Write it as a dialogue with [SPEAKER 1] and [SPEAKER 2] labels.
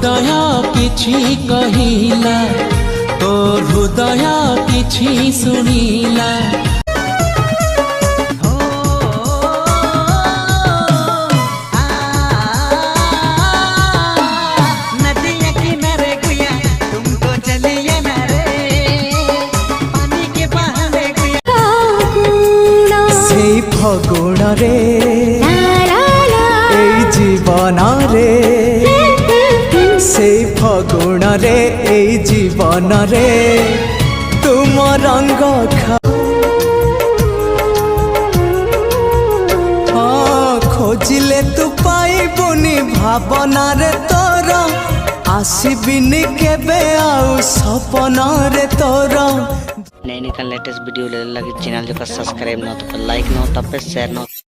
[SPEAKER 1] हृदय किछि कहिला तो हृदय किछि सुनिला।
[SPEAKER 2] फगुण रे এই জীবন রে সেই ফগুণ রে এই জীবন রে তুম রঙ্গ খোঁজিলে তু পাইবুনি ভাবনা রে তোর আসিবিনি কেবে আউ সপন রে তোর।
[SPEAKER 3] नई लेटेस्ट वीडियो लगे चैनल जो सब्सक्राइब न तो लाइक न तब शेयर न।